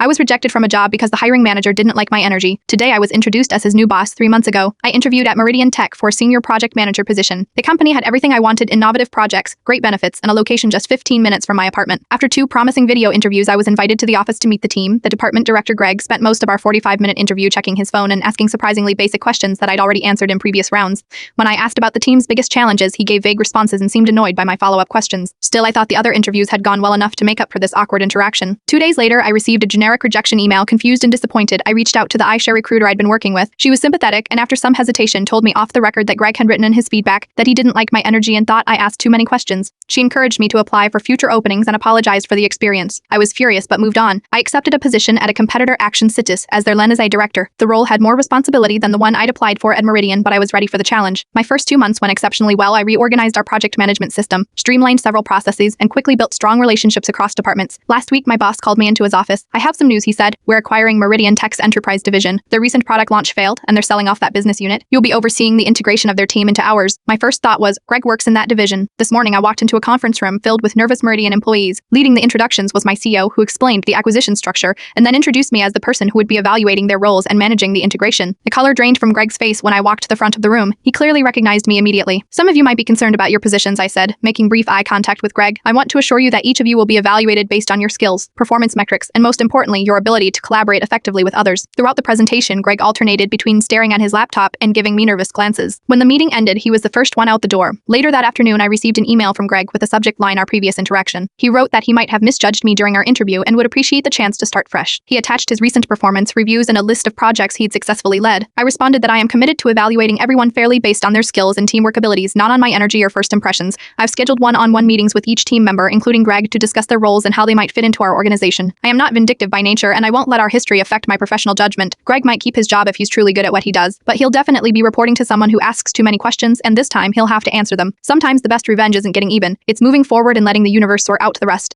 I was rejected from a job because the hiring manager didn't like my energy. Today I was introduced as his new boss 3 months ago. I interviewed at Meridian Tech for a senior project manager position. The company had everything I wanted: innovative projects, great benefits, and a location just 15 minutes from my apartment. After 2 promising video interviews, I was invited to the office to meet the team. The department director, Greg, spent most of our 45-minute interview checking his phone and asking surprisingly basic questions that I'd already answered in previous rounds. When I asked about the team's biggest challenges, he gave vague responses and seemed annoyed by my follow-up questions. Still, I thought the other interviews had gone well enough to make up for this awkward interaction. 2 days later, I received a generic rejection email. Confused and disappointed, I reached out to the iShare recruiter I'd been working with. She was sympathetic and after some hesitation told me off the record that Greg had written in his feedback that he didn't like my energy and thought I asked too many questions. She encouraged me to apply for future openings and apologized for the experience. I was furious but moved on. I accepted a position at a competitor, Action Citis, as their Lenizé director. The role had more responsibility than the one I'd applied for at Meridian, but I was ready for the challenge. My first 2 months went exceptionally well. I reorganized our project management system, streamlined several processes, and quickly built strong relationships across departments. Last week, my boss called me into his office. I have some news, he said. We're acquiring Meridian Tech's enterprise division. Their recent product launch failed, and they're selling off that business unit. You'll be overseeing the integration of their team into ours. My first thought was, Greg works in that division. This morning, I walked into a conference room filled with nervous Meridian employees. Leading the introductions was my CEO, who explained the acquisition structure and then introduced me as the person who would be evaluating their roles and managing the integration. The color drained from Greg's face when I walked to the front of the room. He clearly recognized me immediately. Some of you might be concerned about your positions, I said, making brief eye contact with Greg. I want to assure you that each of you will be evaluated based on your skills, performance metrics, and most importantly, your ability to collaborate effectively with others. Throughout the presentation, Greg alternated between staring at his laptop and giving me nervous glances. When the meeting ended, he was the first one out the door. Later that afternoon, I received an email from Greg with the subject line, "Our previous interaction." He wrote that he might have misjudged me during our interview and would appreciate the chance to start fresh. He attached his recent performance reviews and a list of projects he'd successfully led. I responded that I am committed to evaluating everyone fairly based on their skills and teamwork abilities, not on my energy or first impressions. I've scheduled one-on-one meetings with each team member, including Greg, to discuss their roles and how they might fit into our organization. I am not vindictive by nature, and I won't let our history affect my professional judgment. Greg might keep his job if he's truly good at what he does, but he'll definitely be reporting to someone who asks too many questions, and this time he'll have to answer them. Sometimes the best revenge isn't getting even. It's moving forward and letting the universe sort out the rest.